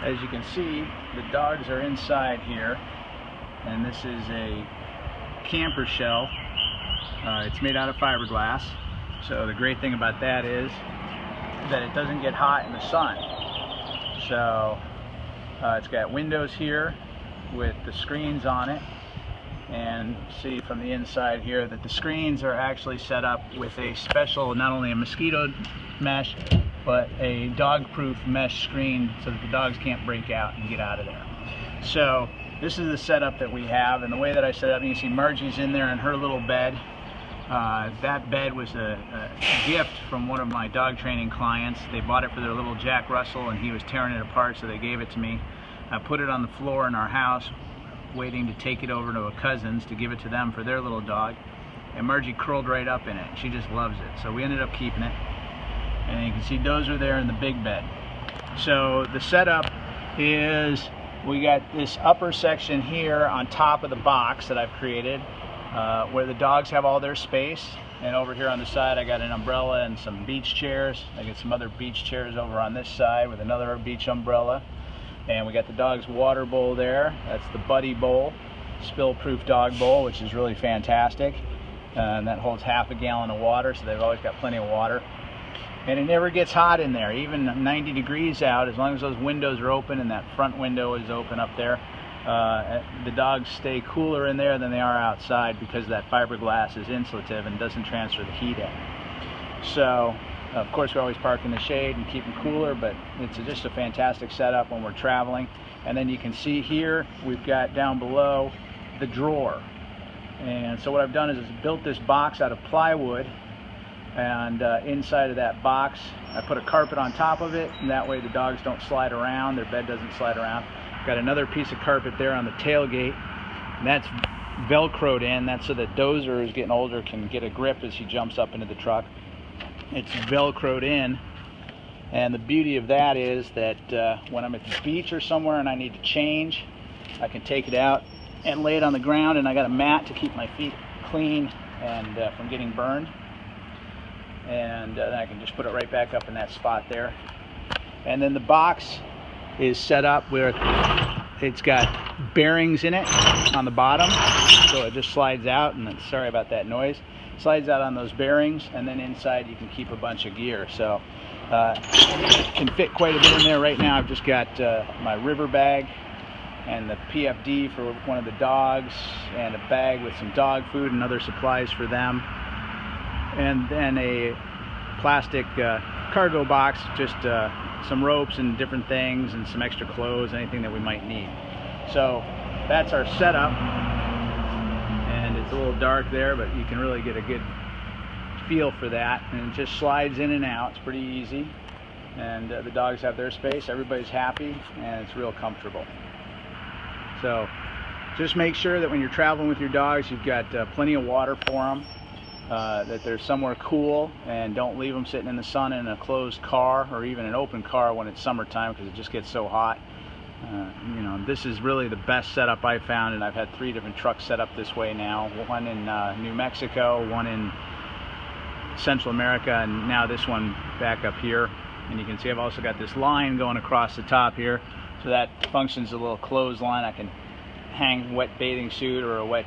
As you can see, the dogs are inside here, and this is a camper shell. It's made out of fiberglass, so the great thing about that is that it doesn't get hot in the sun. So it's got windows here with the screens on it, and see from the inside here that the screens are actually set up with a special, not only a mosquito mesh, but a dog-proof mesh screen so that the dogs can't break out and get out of there. So this is the setup that we have, and the way that I set it up, you can see Margie's in there in her little bed. That bed was a gift from one of my dog training clients. They bought it for their little Jack Russell, and he was tearing it apart, so they gave it to me. I put it on the floor in our house, waiting to take it over to a cousin's to give it to them for their little dog, and Margie curled right up in it. She just loves it, so we ended up keeping it. And you can see Dozer there in the big bed. So the setup is, we got this upper section here on top of the box that I've created, where the dogs have all their space, and over here on the side I got an umbrella and some beach chairs. I got some other beach chairs over on this side with another beach umbrella, and we got the dog's water bowl there. That's the Buddy bowl, spill-proof dog bowl, which is really fantastic, and that holds half a gallon of water, so they've always got plenty of water. And it never gets hot in there, even 90 degrees out, as long as those windows are open and that front window is open up there. The dogs stay cooler in there than they are outside because that fiberglass is insulative and doesn't transfer the heat in. So, of course, we always park in the shade and keep them cooler, but it's just a fantastic setup when we're traveling. And then you can see here, we've got down below the drawer. And so what I've done is built this box out of plywood, and inside of that box I put a carpet on top of it, and that way the dogs don't slide around, their bed doesn't slide around. Got another piece of carpet there on the tailgate, and that's velcroed in. That's so that Dozer, who's getting older, can get a grip as he jumps up into the truck. It's velcroed in, and the beauty of that is that when I'm at the beach or somewhere and I need to change, I can take it out and lay it on the ground, and I got a mat to keep my feet clean and from getting burned. And then I can just put it right back up in that spot there. And then the box is set up where it's got bearings in it on the bottom, so it just slides out, and sorry about that noise, slides out on those bearings, and then inside you can keep a bunch of gear. So can fit quite a bit in there. Right now I've just got my river bag and the PFD for one of the dogs, and a bag with some dog food and other supplies for them, and then a plastic cargo box, just some ropes and different things, and some extra clothes, anything that we might need. So that's our setup, and it's a little dark there, but you can really get a good feel for that, and it just slides in and out. It's pretty easy, and the dogs have their space, everybody's happy, and it's real comfortable. So just make sure that when you're traveling with your dogs, you've got plenty of water for them, that they're somewhere cool, and don't leave them sitting in the sun in a closed car or even an open car when it's summertime, because it just gets so hot. You know, this is really the best setup I've found, and I've had 3 different trucks set up this way now. One in New Mexico, one in Central America, and now this one back up here. And you can see I've also got this line going across the top here, so that functions as a little clothesline. I can hang wet bathing suit or a wet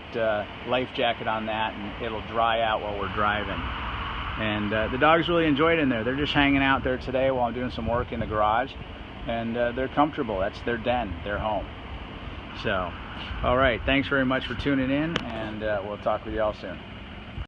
life jacket on that, and it'll dry out while we're driving. And the dogs really enjoy it in there. They're just hanging out there today while I'm doing some work in the garage, and they're comfortable. That's their den, their home. So, all right, thanks very much for tuning in, and we'll talk with you all soon.